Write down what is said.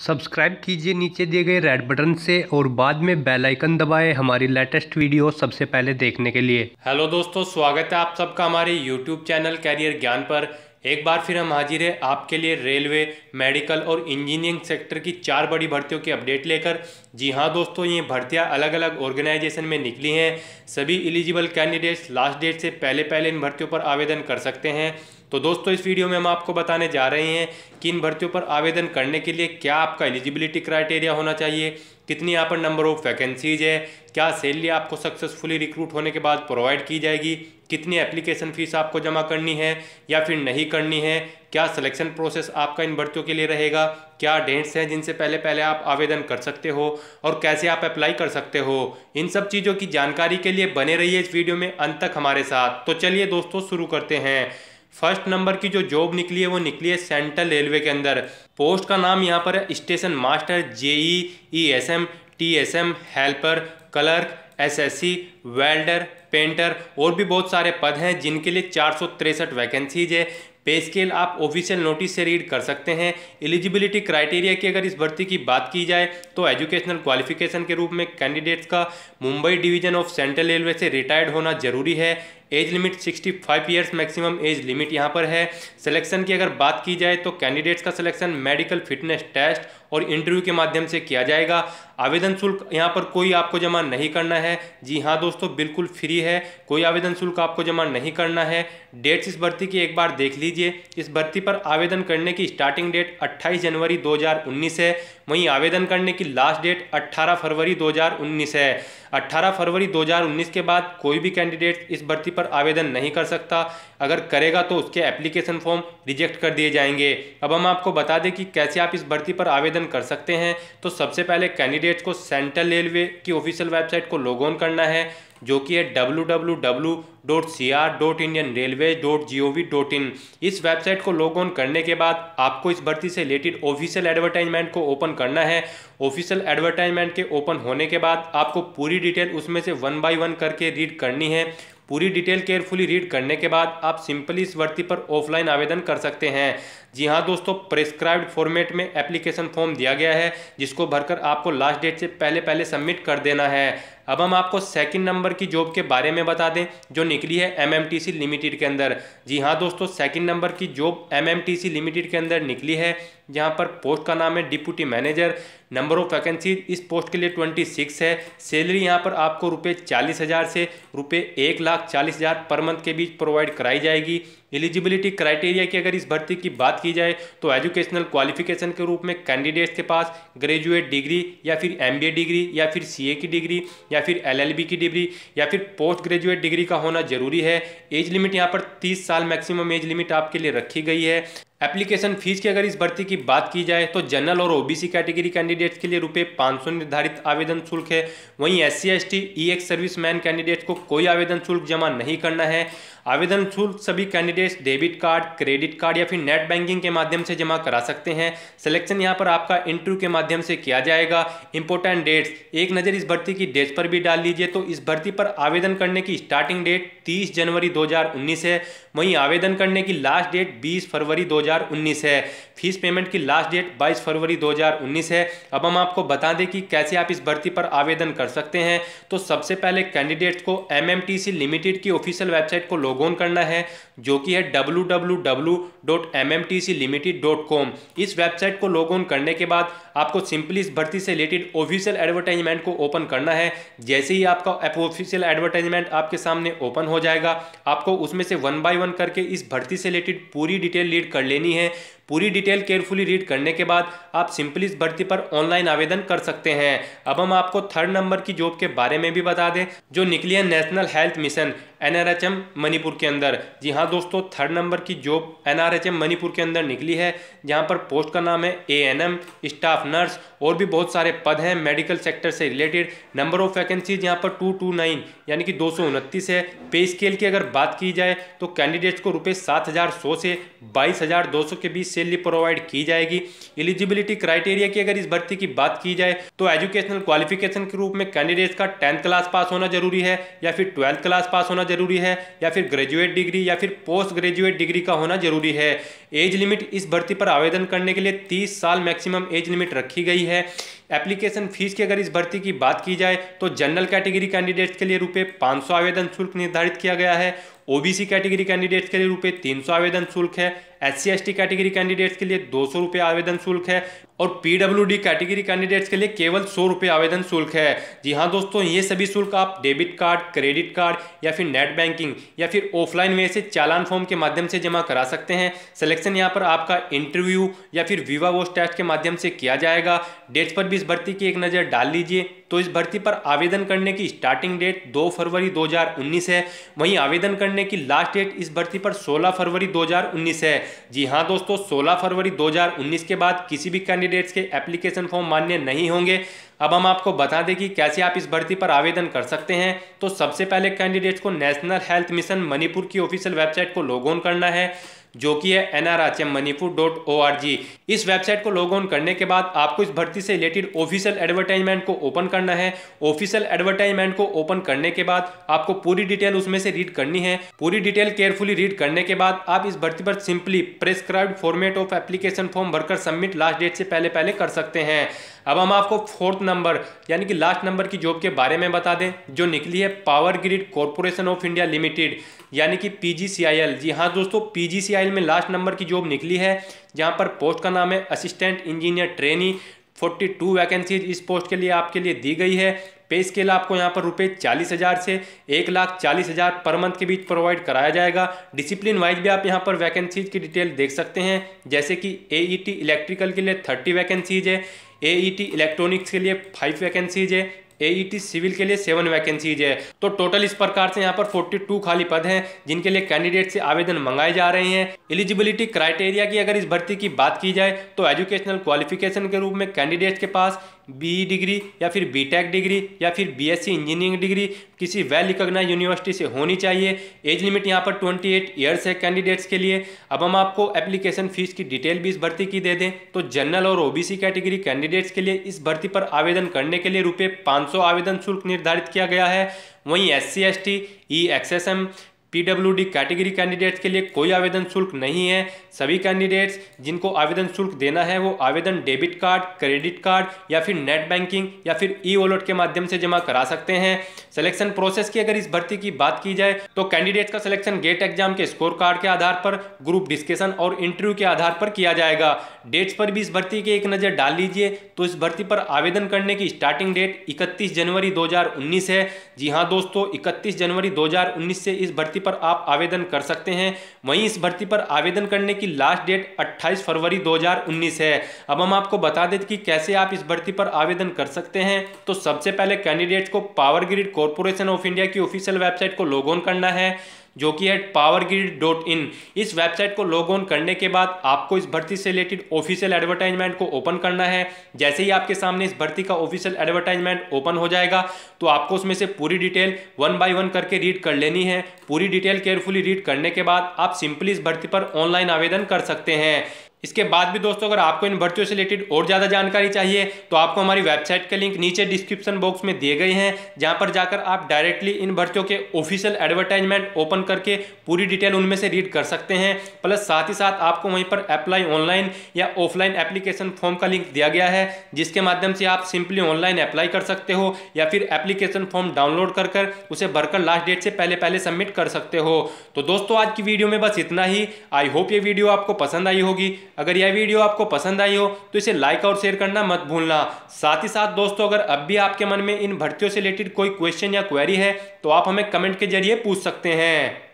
Subscribe कीजिए नीचे दिए गए रेड बटन से और बाद में बेल आइकन दबाएं हमारी लेटेस्ट वीडियो सबसे पहले देखने के लिए। हेलो दोस्तों, स्वागत है आप सबका हमारे यूट्यूब चैनल कैरियर ज्ञान पर। एक बार फिर हम हाजिर हैं आपके लिए रेलवे, मेडिकल और इंजीनियरिंग सेक्टर की 4 बड़ी भर्तियों की अपडेट लेकर। जी हाँ दोस्तों, ये भर्तियां अलग अलग ऑर्गेनाइजेशन में निकली हैं। सभी एलिजिबल कैंडिडेट्स लास्ट डेट से पहले इन भर्तियों पर आवेदन कर सकते हैं। तो दोस्तों, इस वीडियो में हम आपको बताने जा रहे हैं कि इन भर्तियों पर आवेदन करने के लिए क्या आपका एलिजिबिलिटी क्राइटेरिया होना चाहिए, कितनी यहाँ पर नंबर ऑफ वैकेंसीज है, क्या सैलरी आपको सक्सेसफुली रिक्रूट होने के बाद प्रोवाइड की जाएगी, कितनी एप्लीकेशन फीस आपको जमा करनी है या फिर नहीं करनी है, क्या सिलेक्शन प्रोसेस आपका इन भर्तियों के लिए रहेगा, क्या डेट्स हैं जिनसे पहले आप आवेदन कर सकते हो और कैसे आप अप्लाई कर सकते हो। इन सब चीज़ों की जानकारी के लिए बने रहिए इस वीडियो में अंत तक हमारे साथ। तो चलिए दोस्तों, शुरू करते हैं। फर्स्ट नंबर की जो जॉब निकली है वो निकली है सेंट्रल रेलवे के अंदर। पोस्ट का नाम यहाँ पर है station master, JEESM, TSM, helper, clerk, SSC, welder, painter और भी बहुत सारे पद हैं जिनके लिए 463 वैकेंसीज है। पे स्केल आप ऑफिशियल नोटिस से रीड कर सकते हैं। एलिजिबिलिटी क्राइटेरिया की अगर इस भर्ती की बात की जाए तो एजुकेशनल क्वालिफिकेशन के रूप में कैंडिडेट्स का Mumbai division of central railway से रिटायर्ड होना जरूरी है। Age limit 65 years maximum age limit यहाँ पर है। सिलेक्शन की अगर बात की जाए तो कैंडिडेट्स का सिलेक्शन मेडिकल फिटनेस टेस्ट और इंटरव्यू के माध्यम से किया जाएगा। आवेदन शुल्क यहाँ पर कोई आपको जमा नहीं करना है। जी हाँ दोस्तों, बिल्कुल फ्री है, कोई आवेदन शुल्क आपको जमा नहीं करना है। डेट्स इस भर्ती की एक बार देख लीजिए। इस भर्ती पर आवेदन करने की स्टार्टिंग डेट 28 जनवरी 2019 है। वहीं आवेदन करने की लास्ट डेट 18 फरवरी 2019 है। 18 फरवरी 2019 के बाद कोई भी कैंडिडेट इस भर्ती पर आवेदन नहीं कर सकता। अगर करेगा तो उसके एप्लीकेशन फॉर्म रिजेक्ट कर दिए जाएंगे। अब हम आपको बता दें कि कैसे आप इस भर्ती पर आवेदन कर सकते हैं। तो सबसे पहले कैंडिडेट्स को सेंट्रल रेलवे की ऑफिशियल वेबसाइट को लॉग ऑन करना है, जो कि है www.cr.indianrailways.gov.in। इस वेबसाइट को लॉग ऑन करने के बाद आपको इस भर्ती से रिलेटेड ऑफिशियल एडवर्टाइजमेंट को ओपन करना है। ऑफिशियल एडवर्टाइजमेंट के ओपन होने के बाद आपको पूरी डिटेल उसमें से 1 बाय 1 करके रीड करनी है। पूरी डिटेल केयरफुली रीड करने के बाद आप सिंपली इस भर्ती पर ऑफलाइन आवेदन कर सकते हैं। जी हाँ दोस्तों, प्रेस्क्राइब्ड फॉर्मेट में एप्लीकेशन फॉर्म दिया गया है जिसको भरकर आपको लास्ट डेट से पहले सबमिट कर देना है। अब हम आपको सेकंड नंबर की जॉब के बारे में बता दें जो निकली है MMTC लिमिटेड के अंदर। जी हाँ दोस्तों, सेकंड नंबर की जॉब MMTC लिमिटेड के अंदर निकली है, जहां पर पोस्ट का नाम है deputy manager. Number of vacancy इस पोस्ट के लिए 26 है। सैलरी यहां पर आपको ₹40,000 से ₹1,40,000 पर मंथ के बीच प्रोवाइड कराई जाएगी। एलिजिबिलिटी क्राइटेरिया की अगर इस भर्ती की बात की जाए तो एजुकेशनल क्वालिफिकेशन के रूप में कैंडिडेट्स के पास ग्रेजुएट डिग्री या फिर MBA डिग्री या फिर CA की डिग्री या फिर LLB की डिग्री या फिर पोस्ट ग्रेजुएट डिग्री का होना जरूरी है। एज लिमिट यहाँ पर 30 साल मैक्सिमम एज लिमिट आपके लिए रखी गई है। एप्लीकेशन फीस की अगर इस भर्ती की बात की जाए तो जनरल और OBC कैटेगरी कैंडिडेट्स के लिए ₹500 निर्धारित आवेदन शुल्क है। वहीं SC ST EX serviceman candidates को कोई आवेदन शुल्क जमा नहीं करना है। आवेदन शुल्क सभी candidates debit card, credit card या फिर नेट बैंकिंग के माध्यम से जमा करा सकते हैं। सिलेक्शन यहां पर आपका इंटरव्यू के माध्यम से किया जाएगा। इंपॉर्टेंट डेट्स, एक नज़र इस भर्ती की डेट्स पर भी डाल लीजिए। तो इस भर्ती पर आवेदन करने की स्टार्टिंग डेट 30 जनवरी 2019 है। वहीं आवेदन करने की लास्ट डेट 20 फरवरी 2019 है। फीस पेमेंट की लास्ट डेट 22 फरवरी 2019 है। अब हम आपको बता दें कि कैसे आप इस भर्ती पर आवेदन कर सकते हैं। तो सबसे पहले कैंडिडेट्स को MMTC लिमिटेड की ऑफिशियल वेबसाइट को लॉग ऑन करना है, जो कि है www.mmtclimited.com। इस वेबसाइट को लॉग ऑन करने के बाद आपको सिंपली इस भर्ती से रिलेटेड ऑफिशियल एडवर्टाइजमेंट को ओपन करना है। जैसे ही आपका ऑफिशियल एडवर्टाइजमेंट आपके सामने ओपन हो जाएगा, आपको उसमें से 1 बाय 1 करके इस भर्ती से रिलेटेड पूरी डिटेल रीड कर लेनी है। पूरी डिटेल केयरफुली रीड करने के बाद आप सिंपली इस भर्ती पर ऑनलाइन आवेदन कर सकते हैं। अब हम आपको थर्ड नंबर की जॉब के बारे में भी बता दें जो निकली है national health mission NRHM Manipur के अंदर। जी हाँ दोस्तों, थर्ड नंबर की जॉब NRHM मणिपुर के अंदर निकली है, जहां पर पोस्ट का नाम है ANM, स्टाफ नर्स और भी बहुत सारे पद हैं मेडिकल सेक्टर से रिलेटेड। नंबर ऑफ वैकेंसीज यहाँ पर 229 यानी कि 229 है। पे स्केल की अगर बात की जाए तो कैंडिडेट्स को ₹7,100 से 22,200 के बीच सैलरी प्रोवाइड की जाएगी। एलिजिबिलिटी क्राइटेरिया की अगर इस भर्ती की बात की जाए तो एजुकेशनल क्वालिफिकेशन के रूप में कैंडिडेट्स का 10th क्लास पास होना जरूरी है, या फिर 12th क्लास पास होना जरूरी है, या फिर ग्रेजुएट डिग्री या फिर पोस्ट ग्रेजुएट डिग्री का होना जरूरी है। एज लिमिट इस भर्ती पर आवेदन करने के लिए 30 साल मैक्सिमम एज लिमिट रखी गई है। एप्लीकेशन फीस की अगर इस भर्ती की बात की जाए तो जनरल कैटेगरी कैंडिडेट्स के लिए ₹500 आवेदन शुल्क निर्धारित किया गया है। ओबीसी कैटेगरी कैंडिडेट्स के लिए ₹300 आवेदन शुल्क है। SC ST कैटेगरी कैंडिडेट्स के लिए ₹200 आवेदन शुल्क है और PWD कैटेगरी कैंडिडेट्स के लिए केवल ₹100 आवेदन शुल्क है। जी हाँ दोस्तों, ये सभी शुल्क आप डेबिट कार्ड, क्रेडिट कार्ड या फिर नेट बैंकिंग या फिर ऑफलाइन वे से चालान फॉर्म के माध्यम से जमा करा सकते हैं। सिलेक्शन यहाँ पर आपका इंटरव्यू या फिर विवा वॉच टेस्ट के माध्यम से किया जाएगा। डेट्स पर भी इस भर्ती की एक नज़र डाल लीजिए। तो इस भर्ती पर आवेदन करने की स्टार्टिंग डेट 2 फरवरी 2019 है। वहीं आवेदन करने की लास्ट डेट इस भर्ती पर 16 फरवरी 2019 है। जी हाँ दोस्तों, 16 फरवरी 2019 के बाद किसी भी कैंडिडेट्स के एप्लीकेशन फॉर्म मान्य नहीं होंगे। अब हम आपको बता दें कि कैसे आप इस भर्ती पर आवेदन कर सकते हैं। तो सबसे पहले कैंडिडेट्स को नेशनल हेल्थ मिशन मणिपुर की ऑफिशियल वेबसाइट को लॉग ऑन करना है, जो कि है nrhmmanipur.org। इस वेबसाइट को लॉग ऑन करने के बाद आपको इस भर्ती से रिलेटेड ऑफिशियल एडवर्टाइजमेंट को ओपन करना है। ऑफिशियल एडवर्टाइजमेंट को ओपन करने के बाद आपको पूरी डिटेल उसमें से रीड करनी है। पूरी डिटेल केयरफुली रीड करने के बाद आप इस भर्ती पर simply prescribed format of application form भरकर सबमिट लास्ट डेट से पहले कर सकते हैं। अब हम आपको 4th नंबर यानी कि लास्ट नंबर की जॉब के बारे में बता दें, जो निकली है power grid corporation of India limited यानी कि PGCIL। जी हाँ दोस्तों, PGCIL में लास्ट नंबर की जॉब निकली है, जहां पर पोस्ट का नाम है असिस्टेंट इंजीनियर ट्रेनी। 42 वैकेंसीज इस पोस्ट के लिए आपके लिए दी गई है। पे स्केल आपको यहाँ पर ₹40,000 से 1,40,000 पर मंथ के बीच प्रोवाइड कराया जाएगा। डिसिप्लिन वाइज भी आप यहाँ पर वैकेंसीज की डिटेल देख सकते हैं, जैसे कि AET इलेक्ट्रिकल के लिए 30 वैकेंसीज है, AET इलेक्ट्रॉनिक्स के लिए 5 वैकेंसीज है, AET सिविल के लिए 7 वैकेंसीज है। तो टोटल इस प्रकार से यहाँ पर 42 खाली पद हैं जिनके लिए कैंडिडेट से आवेदन मंगाए जा रहे हैं। एलिजिबिलिटी क्राइटेरिया की अगर इस भर्ती की बात की जाए तो एजुकेशनल क्वालिफिकेशन के रूप में कैंडिडेट्स के पास BE डिग्री या फिर BTech डिग्री या फिर BSc इंजीनियरिंग डिग्री किसी वेल रिकॉग्नाइज्ड यूनिवर्सिटी से होनी चाहिए। एज लिमिट यहाँ पर 28 ईयर्स है कैंडिडेट्स के लिए। अब हम आपको एप्लीकेशन फीस की डिटेल भी इस भर्ती की दे दें तो जनरल और OBC कैटेगरी कैंडिडेट्स के लिए इस भर्ती पर आवेदन करने के लिए ₹500 आवेदन शुल्क निर्धारित किया गया है। वहीं SC ST EXSM PWD category candidates के लिए कोई आवेदन शुल्क नहीं है। सभी कैंडिडेट्स जिनको आवेदन शुल्क देना है वो आवेदन डेबिट कार्ड, क्रेडिट कार्ड या फिर नेट बैंकिंग या फिर ई-वॉलेट के माध्यम से जमा करा सकते हैं। सिलेक्शन प्रोसेस की अगर इस भर्ती की बात की जाए तो कैंडिडेट्स का सिलेक्शन गेट एग्जाम के स्कोर कार्ड के आधार पर, ग्रुप डिस्कशन और इंटरव्यू के आधार पर किया जाएगा। डेट्स पर भी इस भर्ती की एक नज़र डाल लीजिए। तो इस भर्ती पर आवेदन करने की स्टार्टिंग डेट 31 जनवरी 2019 है। जी हाँ दोस्तों, 31 जनवरी 2019 से इस भर्ती पर आप आवेदन कर सकते हैं। वहीं इस भर्ती पर आवेदन करने की लास्ट डेट 28 फरवरी 2019 है। अब हम आपको बता दें कि कैसे आप इस भर्ती पर आवेदन कर सकते हैं। तो सबसे पहले कैंडिडेट्स को power grid corporation of India की ऑफिशियल वेबसाइट को लॉग ऑन करना है, जो कि है powergrid.in। इस वेबसाइट को लॉग ऑन करने के बाद आपको इस भर्ती से रिलेटेड ऑफिशियल एडवर्टाइजमेंट को ओपन करना है। जैसे ही आपके सामने इस भर्ती का ऑफिशियल एडवर्टाइजमेंट ओपन हो जाएगा तो आपको उसमें से पूरी डिटेल 1 बाय 1 करके रीड कर लेनी है। पूरी डिटेल केयरफुली रीड करने के बाद आप सिंपली इस भर्ती पर ऑनलाइन आवेदन कर सकते हैं। इसके बाद भी दोस्तों अगर आपको इन भर्तियों से रिलेटेड और ज़्यादा जानकारी चाहिए तो आपको हमारी वेबसाइट के लिंक नीचे डिस्क्रिप्शन बॉक्स में दिए गए हैं, जहां पर जाकर आप डायरेक्टली इन भर्तियों के ऑफिशियल एडवर्टाइजमेंट ओपन करके पूरी डिटेल उनमें से रीड कर सकते हैं। प्लस साथ ही साथ आपको वहीं पर अप्लाई ऑनलाइन या ऑफलाइन एप्लीकेशन फॉर्म का लिंक दिया गया है, जिसके माध्यम से आप सिंपली ऑनलाइन अप्लाई कर सकते हो या फिर एप्लीकेशन फॉर्म डाउनलोड कर उसे भरकर लास्ट डेट से पहले सबमिट कर सकते हो। तो दोस्तों आज की वीडियो में बस इतना ही। आई होप ये वीडियो आपको पसंद आई होगी। अगर यह वीडियो आपको पसंद आई हो तो इसे लाइक और शेयर करना मत भूलना। साथ ही साथ दोस्तों अगर अब भी आपके मन में इन भर्तियों से रिलेटेड कोई क्वेश्चन या क्वेरी है तो आप हमें कमेंट के जरिए पूछ सकते हैं।